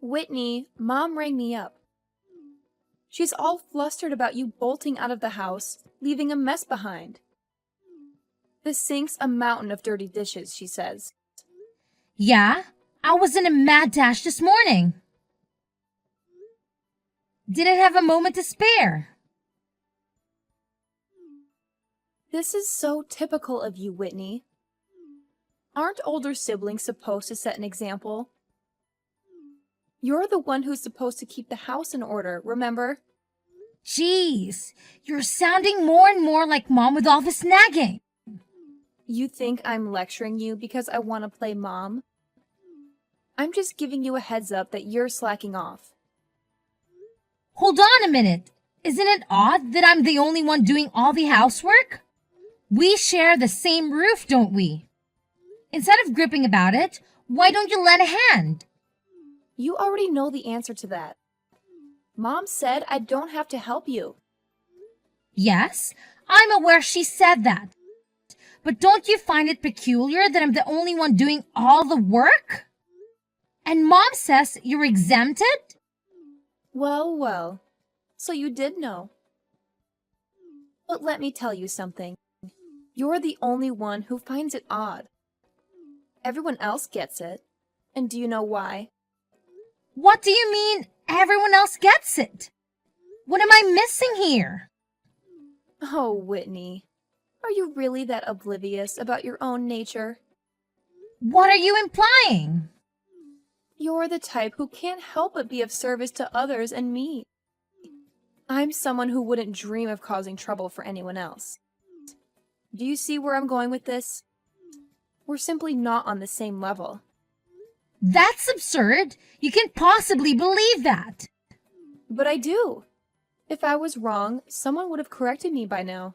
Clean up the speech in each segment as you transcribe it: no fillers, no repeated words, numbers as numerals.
Whitney, Mom rang me up. She's all flustered about you bolting out of the house, leaving a mess behind. The sink's a mountain of dirty dishes, she says. Yeah, I was in a mad dash this morning. Didn't have a moment to spare. This is so typical of you, Whitney. Aren't older siblings supposed to set an example? You're the one who's supposed to keep the house in order, remember? Jeez, you're sounding more and more like Mom with all this nagging. You think I'm lecturing you because I want to play mom? I'm just giving you a heads up that you're slacking off. Hold on a minute. Isn't it odd that I'm the only one doing all the housework? We share the same roof, don't we? Instead of gripping about it, why don't you lend a hand? You already know the answer to that. Mom said I don't have to help you. Yes, I'm aware she said that. But don't you find it peculiar that I'm the only one doing all the work? And Mom says you're exempted? Well, well. So you did know. But let me tell you something. You're the only one who finds it odd. Everyone else gets it. And do you know why? What do you mean everyone else gets it? What am I missing here? Oh, Whitney. Are you really that oblivious about your own nature? What are you implying? You're the type who can't help but be of service to others and me. I'm someone who wouldn't dream of causing trouble for anyone else. Do you see where I'm going with this? We're simply not on the same level. That's absurd. You can't possibly believe that. But I do. If I was wrong, someone would have corrected me by now.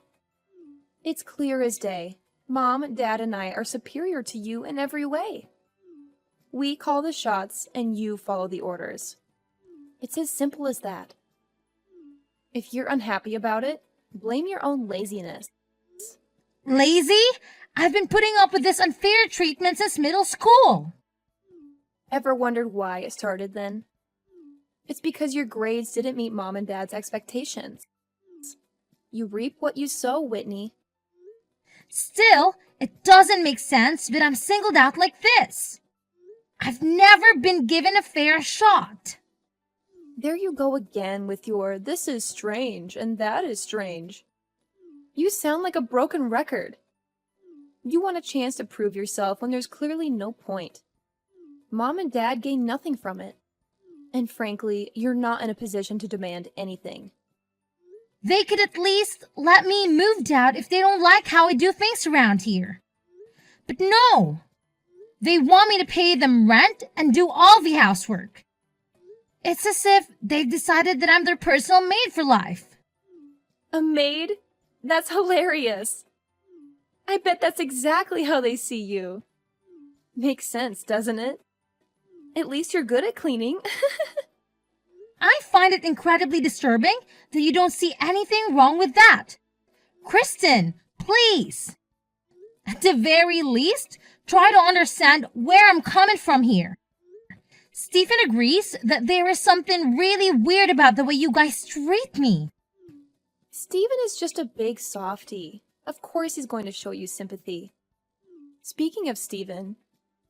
It's clear as day. Mom, Dad, and I are superior to you in every way. We call the shots and you follow the orders. It's as simple as that. If you're unhappy about it, blame your own laziness. Lazy? I've been putting up with this unfair treatment since middle school. Ever wondered why it started then? It's because your grades didn't meet Mom and Dad's expectations. You reap what you sow, Whitney. Still, it doesn't make sense that I'm singled out like this. I've never been given a fair shot. There you go again with your this is strange and that is strange. You sound like a broken record. You want a chance to prove yourself when there's clearly no point. Mom and Dad gain nothing from it. And frankly, you're not in a position to demand anything. They could at least let me move out if they don't like how I do things around here. But no! They want me to pay them rent and do all the housework. It's as if they've decided that I'm their personal maid for life. A maid? That's hilarious. I bet that's exactly how they see you. Makes sense, doesn't it? At least you're good at cleaning. I find it incredibly disturbing that you don't see anything wrong with that. Kristen, please. At the very least, try to understand where I'm coming from here. Stephen agrees that there is something really weird about the way you guys treat me. Stephen is just a big softie. Of course he's going to show you sympathy. Speaking of Stephen,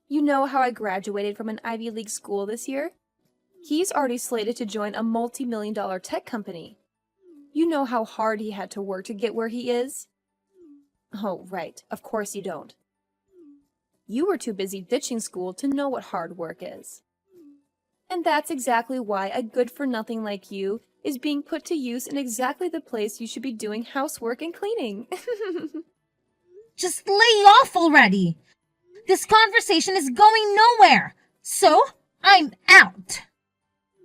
you know how I graduated from an Ivy League school this year? He's already slated to join a multi-million-dollar tech company. You know how hard he had to work to get where he is? Oh, right. Of course you don't. You were too busy ditching school to know what hard work is. And that's exactly why a good-for-nothing like you is being put to use in exactly the place you should be doing housework and cleaning. Just lay off already. This conversation is going nowhere. So, I'm out.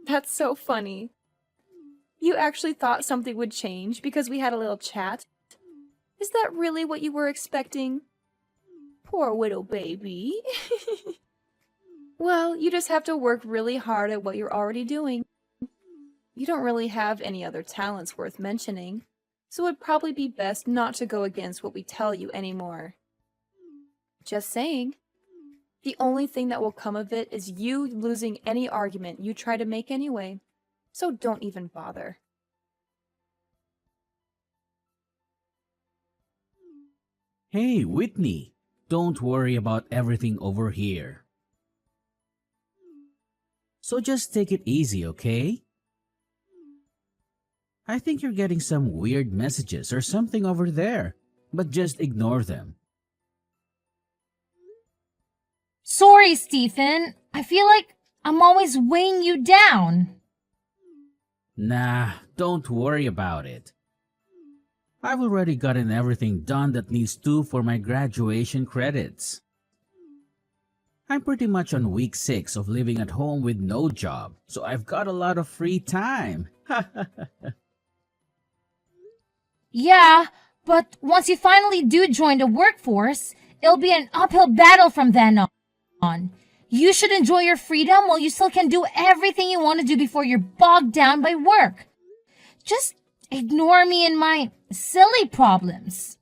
That's so funny. You actually thought something would change because we had a little chat? Is that really what you were expecting? Poor widow baby. Well, you just have to work really hard at what you're already doing. You don't really have any other talents worth mentioning, so it'd probably be best not to go against what we tell you anymore. Just saying. The only thing that will come of it is you losing any argument you try to make anyway. So don't even bother. Hey, Whitney, don't worry about everything over here. So just take it easy, okay? I think you're getting some weird messages or something over there, but just ignore them. Sorry, Stephen. I feel like I'm always weighing you down. Nah, don't worry about it. I've already gotten everything done that needs to for my graduation credits. I'm pretty much on week 6 of living at home with no job, so I've got a lot of free time. Yeah, but once you finally do join the workforce, it'll be an uphill battle from then on. You should enjoy your freedom while you still can do everything you want to do before you're bogged down by work. Just ignore me and my silly problems.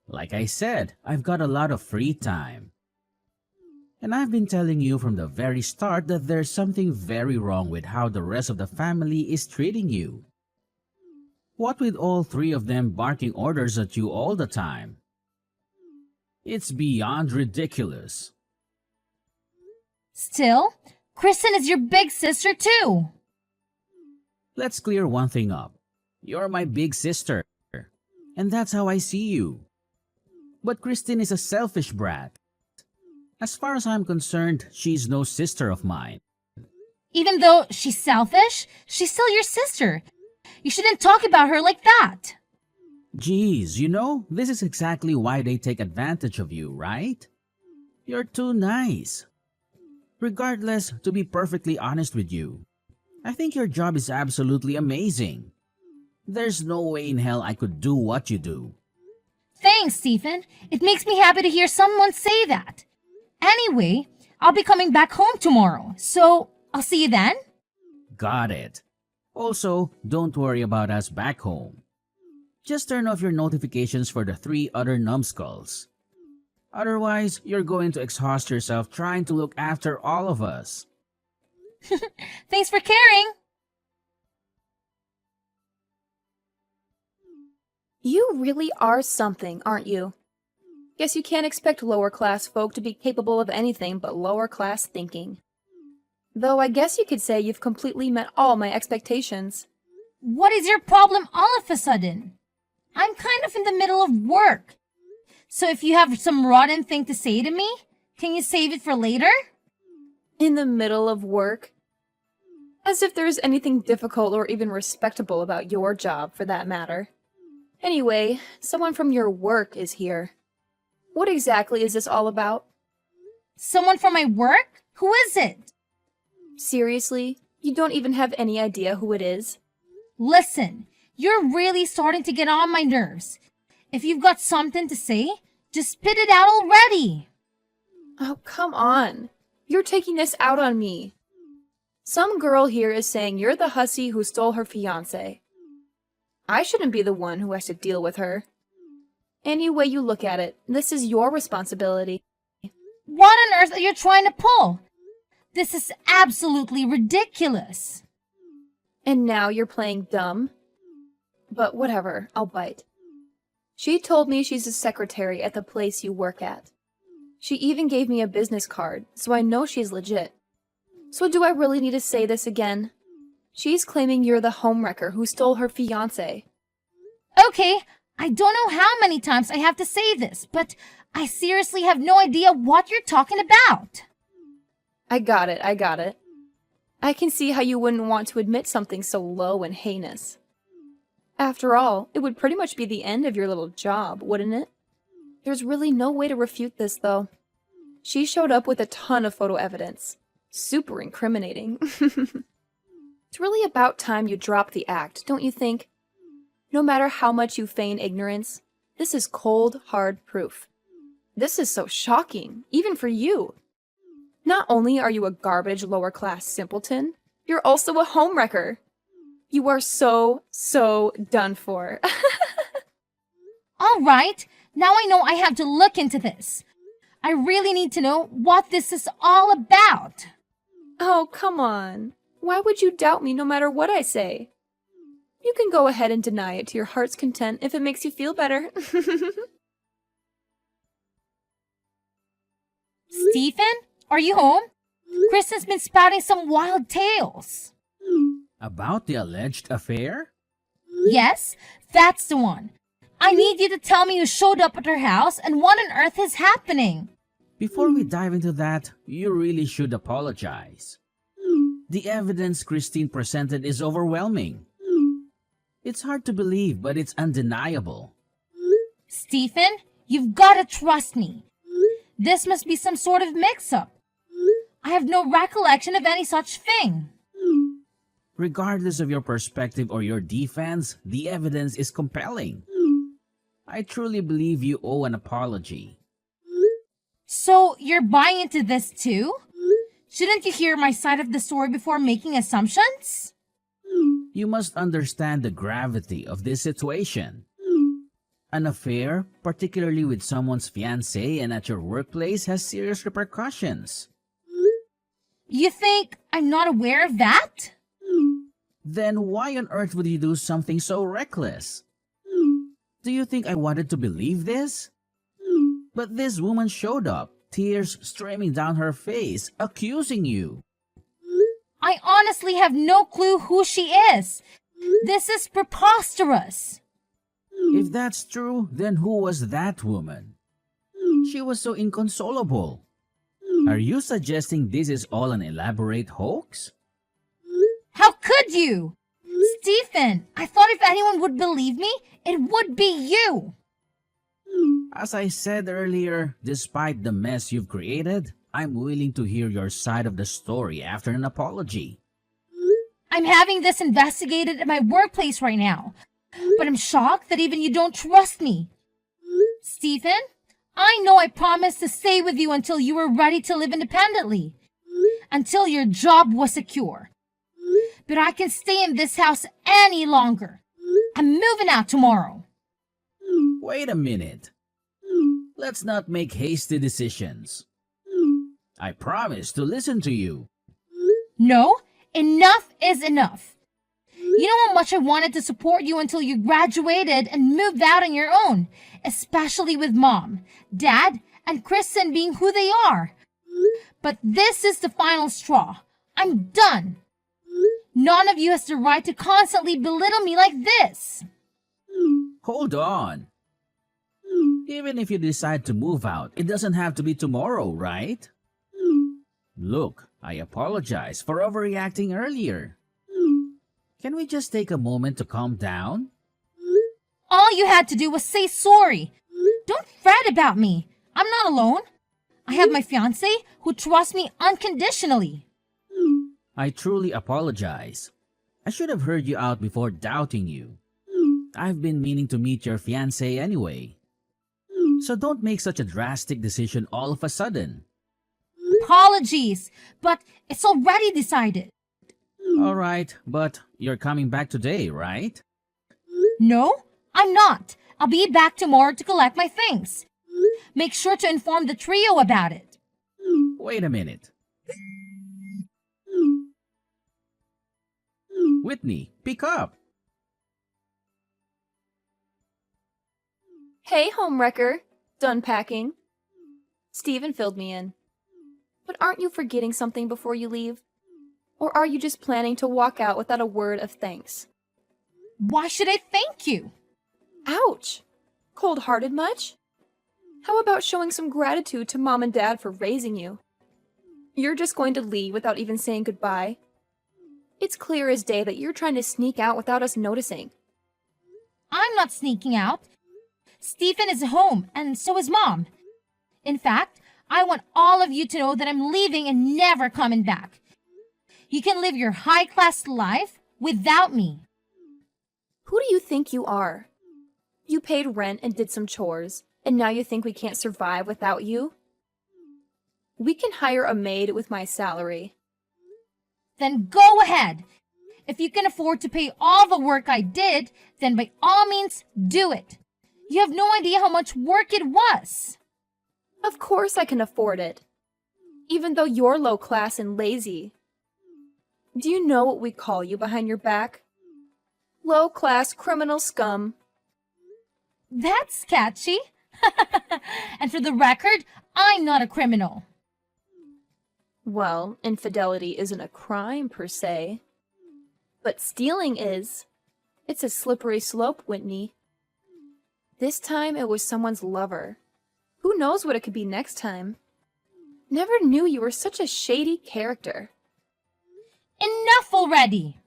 Like I said, I've got a lot of free time. And I've been telling you from the very start that there's something very wrong with how the rest of the family is treating you. What with all 3 of them barking orders at you all the time? It's beyond ridiculous. Still, Kristen is your big sister too. Let's clear one thing up. You're my big sister, and that's how I see you. But Christine is a selfish brat. As far as I'm concerned, she's no sister of mine. Even though she's selfish, she's still your sister. You shouldn't talk about her like that. Geez, this is exactly why they take advantage of you, right? You're too nice. Regardless, to be perfectly honest with you, I think your job is absolutely amazing. There's no way in hell I could do what you do. Thanks, Stephen. It makes me happy to hear someone say that. Anyway, I'll be coming back home tomorrow, so I'll see you then. Got it. Also, don't worry about us back home. Just turn off your notifications for the 3 other numbskulls. Otherwise, you're going to exhaust yourself trying to look after all of us. Thanks for caring. You really are something, aren't you? Guess you can't expect lower-class folk to be capable of anything but lower-class thinking. Though I guess you could say you've completely met all my expectations. What is your problem all of a sudden? I'm kind of in the middle of work. So if you have some rotten thing to say to me, can you save it for later? In the middle of work? As if there's anything difficult or even respectable about your job, for that matter. Anyway, someone from your work is here. What exactly is this all about? Someone from my work? Who is it? Seriously? You don't even have any idea who it is? Listen, you're really starting to get on my nerves. If you've got something to say, just spit it out already. Oh, come on. You're taking this out on me. Some girl here is saying you're the hussy who stole her fiancé. I shouldn't be the one who has to deal with her. Any way you look at it, this is your responsibility. What on earth are you trying to pull? This is absolutely ridiculous. And now you're playing dumb? But whatever, I'll bite. She told me she's a secretary at the place you work at. She even gave me a business card, so I know she's legit. So do I really need to say this again? She's claiming you're the homewrecker who stole her fiancé. Okay, I don't know how many times I have to say this, but I seriously have no idea what you're talking about. I got it. I can see how you wouldn't want to admit something so low and heinous. After all, it would pretty much be the end of your little job, wouldn't it? There's really no way to refute this, though. She showed up with a ton of photo evidence. Super incriminating. It's really about time you drop the act, don't you think? No matter how much you feign ignorance, this is cold, hard proof. This is so shocking, even for you. Not only are you a garbage lower-class simpleton, you're also a homewrecker. You are so done for. All right, now I know I have to look into this. I really need to know what this is all about. Oh, come on. Why would you doubt me no matter what I say? You can go ahead and deny it to your heart's content if it makes you feel better. Stephen, are you home? Kristen's been spouting some wild tales. About the alleged affair? Yes, that's the one. I need you to tell me who showed up at her house and what on earth is happening. Before we dive into that, you really should apologize. The evidence Christine presented is overwhelming. It's hard to believe, but it's undeniable. Stephen, you've got to trust me. This must be some sort of mix-up. I have no recollection of any such thing. Regardless of your perspective or your defense, the evidence is compelling. I truly believe you owe an apology. So, you're buying into this too? Shouldn't you hear my side of the story before making assumptions? You must understand the gravity of this situation. An affair, particularly with someone's fiancé and at your workplace, has serious repercussions. You think I'm not aware of that? Then why on earth would you do something so reckless? Do you think I wanted to believe this? But this woman showed up, tears streaming down her face, accusing you. I honestly have no clue who she is. This is preposterous. If that's true, then who was that woman? She was so inconsolable. Are you suggesting this is all an elaborate hoax? How could you? Stephen, I thought if anyone would believe me, it would be you. As I said earlier, despite the mess you've created, I'm willing to hear your side of the story after an apology. I'm having this investigated at my workplace right now, but I'm shocked that even you don't trust me. Stephen, I know I promised to stay with you until you were ready to live independently, until your job was secure. But I can stay in this house any longer. I'm moving out tomorrow. Wait a minute. Let's not make hasty decisions. I promise to listen to you. No, enough is enough. You know how much I wanted to support you until you graduated and moved out on your own, especially with Mom, Dad, and Kristen being who they are. But this is the final straw. I'm done. None of you has the right to constantly belittle me like this. Hold on. Even if you decide to move out, it doesn't have to be tomorrow, right? Look, I apologize for overreacting earlier. Can we just take a moment to calm down? All you had to do was say sorry. Don't fret about me. I'm not alone. I have my fiancé who trusts me unconditionally. I truly apologize. I should have heard you out before doubting you. I've been meaning to meet your fiancé anyway. So don't make such a drastic decision all of a sudden. Apologies, but it's already decided. All right, but you're coming back today, right? No, I'm not. I'll be back tomorrow to collect my things. Make sure to inform the trio about it. Wait a minute. Whitney, pick up. Hey, homewrecker. Done packing? Stephen filled me in. But aren't you forgetting something before you leave? Or are you just planning to walk out without a word of thanks? Why should I thank you? Ouch! Cold-hearted much? How about showing some gratitude to Mom and Dad for raising you? You're just going to leave without even saying goodbye? It's clear as day that you're trying to sneak out without us noticing. I'm not sneaking out. Stephen is home, and so is Mom. In fact, I want all of you to know that I'm leaving and never coming back. You can live your high-class life without me. Who do you think you are? You paid rent and did some chores, and now you think we can't survive without you? We can hire a maid with my salary. Then go ahead. If you can afford to pay all the work I did, then by all means, do it. You have no idea how much work it was. Of course I can afford it. Even though you're low class and lazy. Do you know what we call you behind your back? Low class criminal scum. That's catchy. And for the record, I'm not a criminal. Well, infidelity isn't a crime per se. But stealing is. It's a slippery slope, Whitney. This time it was someone's lover. Who knows what it could be next time? Never knew you were such a shady character. Enough already!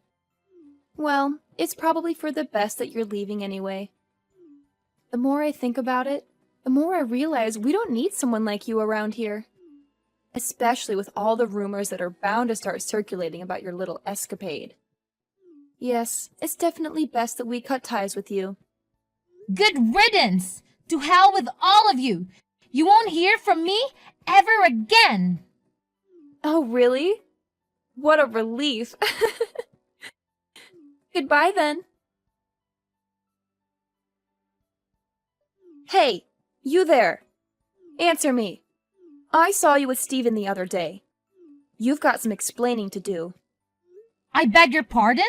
Well, it's probably for the best that you're leaving anyway. The more I think about it, the more I realize we don't need someone like you around here. Especially with all the rumors that are bound to start circulating about your little escapade. Yes, it's definitely best that we cut ties with you. Good riddance! To hell with all of you! You won't hear from me ever again! Oh, really? What a relief. Goodbye then. Hey, you there. Answer me. I saw you with Steven the other day. You've got some explaining to do. I beg your pardon?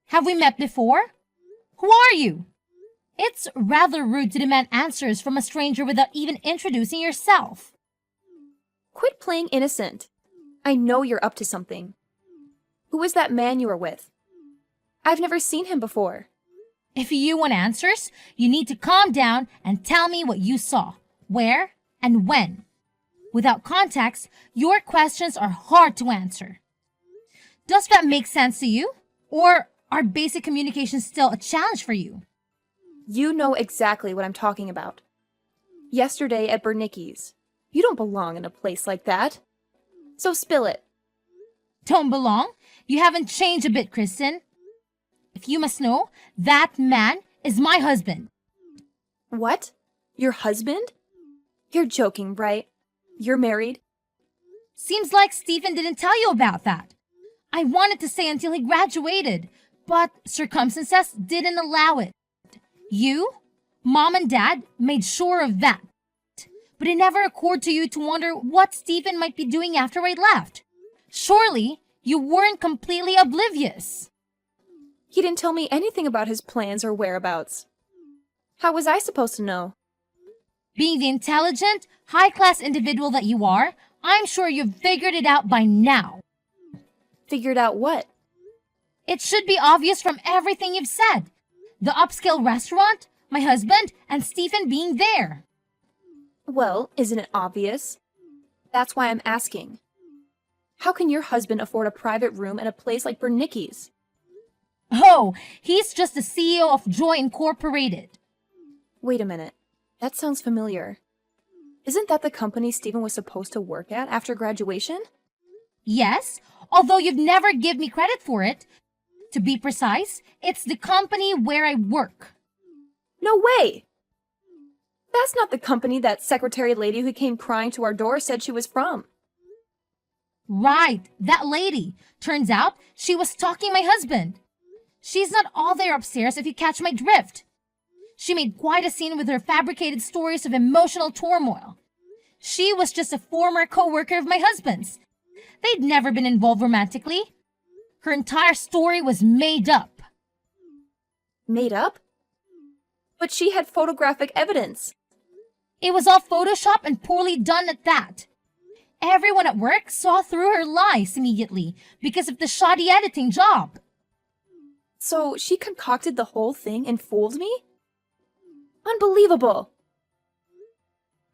Have we met before? Who are you? It's rather rude to demand answers from a stranger without even introducing yourself. Quit playing innocent. I know you're up to something. Who is that man you were with? I've never seen him before. If you want answers, you need to calm down and tell me what you saw, where, and when. Without context, your questions are hard to answer. Does that make sense to you? Or are basic communications still a challenge for you? You know exactly what I'm talking about. Yesterday at Bernicki's. You don't belong in a place like that. So spill it. Don't belong? You haven't changed a bit, Kristen. If you must know, that man is my husband. What? Your husband? You're joking, right? You're married? Seems like Stephen didn't tell you about that. I wanted to say until he graduated, but circumstances didn't allow it. You, Mom and Dad made sure of that. But it never occurred to you to wonder what Stephen might be doing after I left. Surely, you weren't completely oblivious. He didn't tell me anything about his plans or whereabouts. How was I supposed to know? Being the intelligent, high-class individual that you are, I'm sure you've figured it out by now. Figured out what? It should be obvious from everything you've said. The upscale restaurant, my husband, and Stephen being there. Well, isn't it obvious? That's why I'm asking. How can your husband afford a private room at a place like Bernicki's? Oh, he's just the CEO of Joy Incorporated. Wait a minute. That sounds familiar. Isn't that the company Stephen was supposed to work at after graduation? Yes, although you've never given me credit for it. To be precise, it's the company where I work. No way! That's not the company that secretary lady who came crying to our door said she was from. Right, that lady. Turns out she was stalking my husband. She's not all there upstairs if you catch my drift. She made quite a scene with her fabricated stories of emotional turmoil. She was just a former co-worker of my husband's. They'd never been involved romantically. Her entire story was made up. Made up? But she had photographic evidence. It was all Photoshop and poorly done at that. Everyone at work saw through her lies immediately because of the shoddy editing job. So she concocted the whole thing and fooled me? Unbelievable!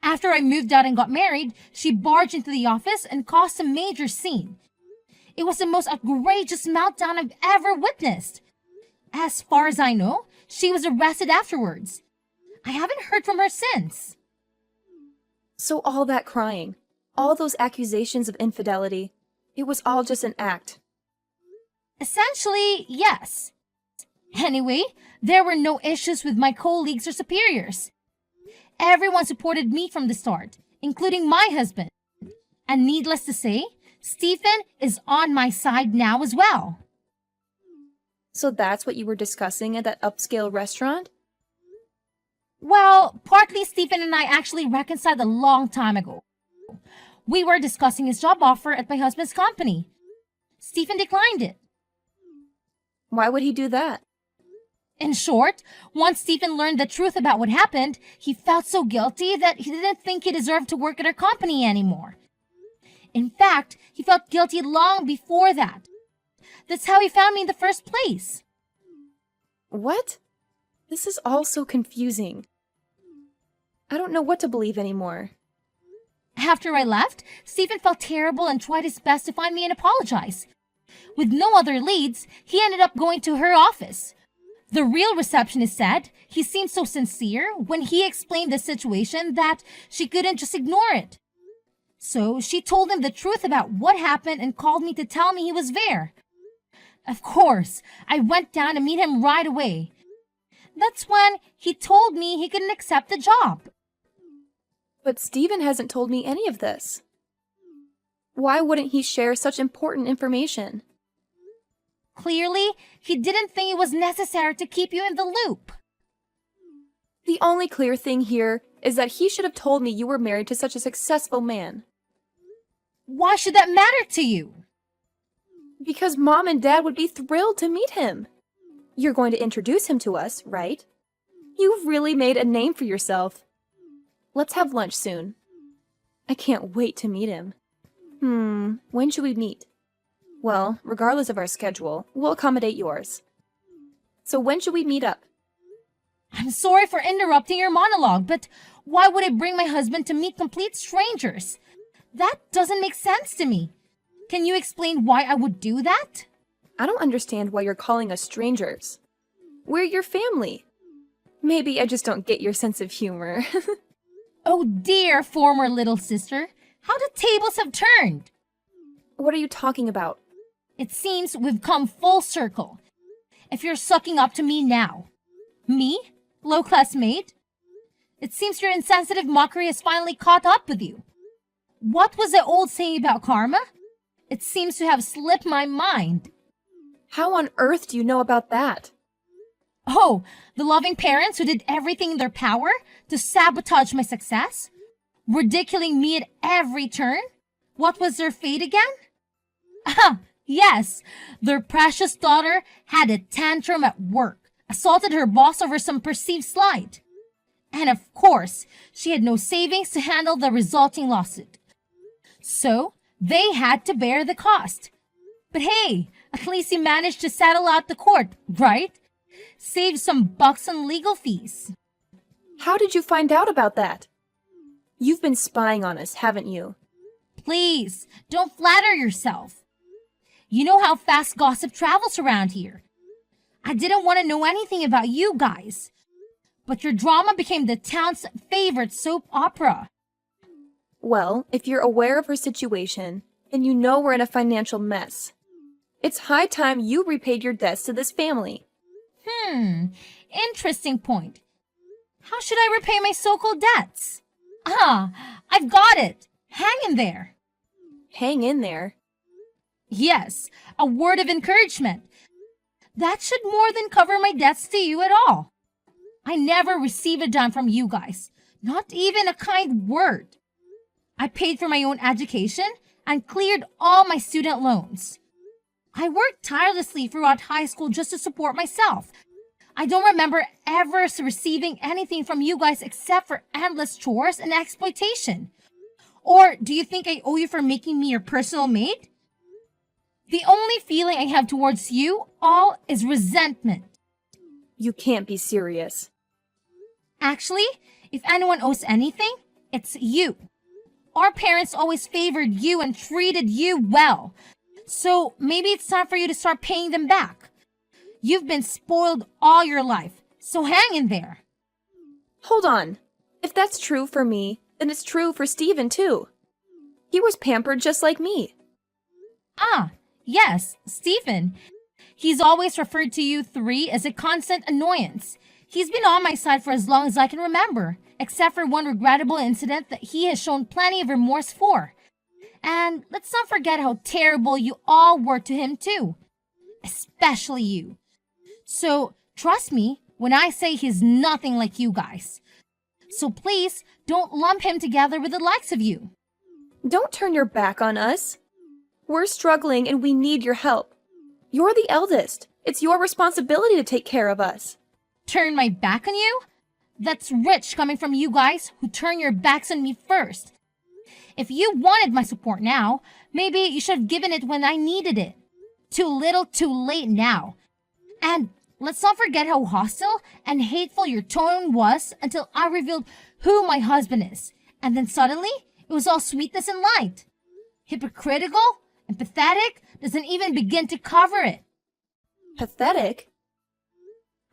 After I moved out and got married, she barged into the office and caused a major scene. It was the most outrageous meltdown I've ever witnessed. As far as I know, she was arrested afterwards. I haven't heard from her since. So all that crying, all those accusations of infidelity, it was all just an act. Essentially, yes. Anyway, there were no issues with my colleagues or superiors. Everyone supported me from the start, including my husband. And needless to say, Stephen is on my side now as well. So that's what you were discussing at that upscale restaurant? Well, partly Stephen and I actually reconciled a long time ago. We were discussing his job offer at my husband's company. Stephen declined it. Why would he do that? In short, once Stephen learned the truth about what happened, he felt so guilty that he didn't think he deserved to work at our company anymore. In fact, he felt guilty long before that. That's how he found me in the first place. What? This is all so confusing. I don't know what to believe anymore. After I left, Stephen felt terrible and tried his best to find me and apologize. With no other leads, he ended up going to her office. The real receptionist said he seemed so sincere when he explained the situation that she couldn't just ignore it. So she told him the truth about what happened and called me to tell me he was there. Of course, I went down to meet him right away. That's when he told me he couldn't accept the job. But Stephen hasn't told me any of this. Why wouldn't he share such important information? Clearly, he didn't think it was necessary to keep you in the loop. The only clear thing here is that he should have told me you were married to such a successful man. Why should that matter to you? Because Mom and Dad would be thrilled to meet him. You're going to introduce him to us, right? You've really made a name for yourself. Let's have lunch soon. I can't wait to meet him. When should we meet? Well, regardless of our schedule, we'll accommodate yours. So when should we meet up? I'm sorry for interrupting your monologue, but why would I bring my husband to meet complete strangers? That doesn't make sense to me. Can you explain why I would do that? I don't understand why you're calling us strangers. We're your family. Maybe I just don't get your sense of humor. Oh dear, former little sister. How the tables have turned. What are you talking about? It seems we've come full circle. If you're sucking up to me now. Me? Low-class maid? It seems your insensitive mockery has finally caught up with you. What was the old saying about karma? It seems to have slipped my mind. How on earth do you know about that? Oh, the loving parents who did everything in their power to sabotage my success? Ridiculing me at every turn? What was their fate again? Ah, yes, their precious daughter had a tantrum at work, assaulted her boss over some perceived slight. And of course, she had no savings to handle the resulting lawsuit. So, they had to bear the cost. But hey, at least he managed to settle out the court, right? Save some bucks on legal fees. How did you find out about that? You've been spying on us, haven't you? Please, don't flatter yourself. You know how fast gossip travels around here. I didn't want to know anything about you guys. But your drama became the town's favorite soap opera. Well, if you're aware of her situation, then you know we're in a financial mess. It's high time you repaid your debts to this family. Interesting point. How should I repay my so-called debts? Ah, I've got it. Hang in there. Hang in there. Yes, a word of encouragement. That should more than cover my debts to you at all. I never received a dime from you guys, not even a kind word. I paid for my own education and cleared all my student loans. I worked tirelessly throughout high school just to support myself. I don't remember ever receiving anything from you guys except for endless chores and exploitation. Or do you think I owe you for making me your personal maid? The only feeling I have towards you all is resentment. You can't be serious. Actually, if anyone owes anything, it's you. Our parents always favored you and treated you well. So maybe it's time for you to start paying them back. You've been spoiled all your life, so hang in there. Hold on. If that's true for me, then it's true for Stephen too. He was pampered just like me. Ah, yes, Stephen. He's always referred to you three as a constant annoyance. He's been on my side for as long as I can remember, except for one regrettable incident that he has shown plenty of remorse for. And let's not forget how terrible you all were to him too. Especially you. So, trust me when I say he's nothing like you guys. So please don't lump him together with the likes of you. Don't turn your back on us. We're struggling and we need your help. You're the eldest. It's your responsibility to take care of us. Turn my back on you? That's rich coming from you guys who turn your backs on me first. If you wanted my support now, maybe you should have given it when I needed it. Too little, too late now. And let's not forget how hostile and hateful your tone was until I revealed who my husband is. And then suddenly, it was all sweetness and light. Hypocritical and pathetic doesn't even begin to cover it. Pathetic?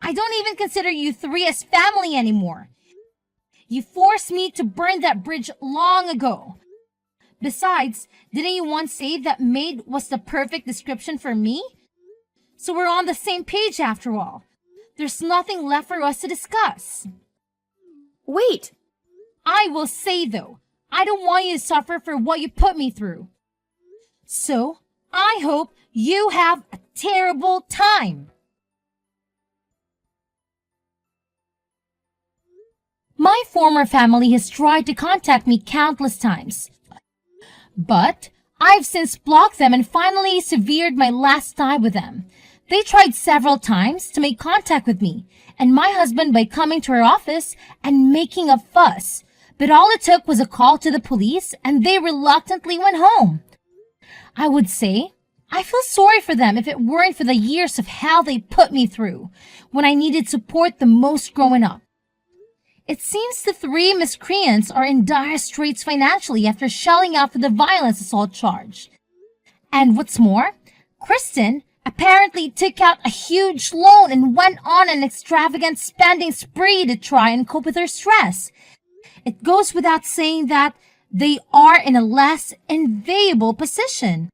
I don't even consider you three as family anymore. You forced me to burn that bridge long ago. Besides, didn't you once say that maid was the perfect description for me? So we're on the same page after all. There's nothing left for us to discuss. Wait! I will say though, I don't want you to suffer for what you put me through. So, I hope you have a terrible time. My former family has tried to contact me countless times. But I've since blocked them and finally severed my last tie with them. They tried several times to make contact with me and my husband by coming to our office and making a fuss. But all it took was a call to the police and they reluctantly went home. I would say I feel sorry for them if it weren't for the years of hell they put me through when I needed support the most growing up. It seems the three miscreants are in dire straits financially after shelling out for the violence assault charge. And what's more, Kristen apparently took out a huge loan and went on an extravagant spending spree to try and cope with her stress. It goes without saying that they are in a less enviable position.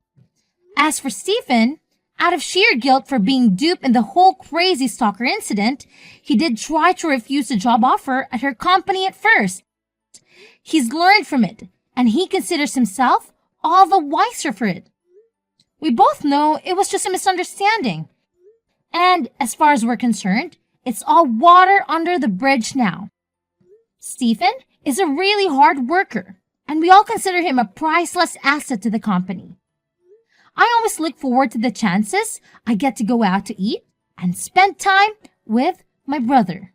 As for Stephen, out of sheer guilt for being duped in the whole crazy stalker incident, he did try to refuse the job offer at her company at first. He's learned from it, and he considers himself all the wiser for it. We both know it was just a misunderstanding. And as far as we're concerned, it's all water under the bridge now. Stephen is a really hard worker, and we all consider him a priceless asset to the company. I always look forward to the chances I get to go out to eat and spend time with my brother.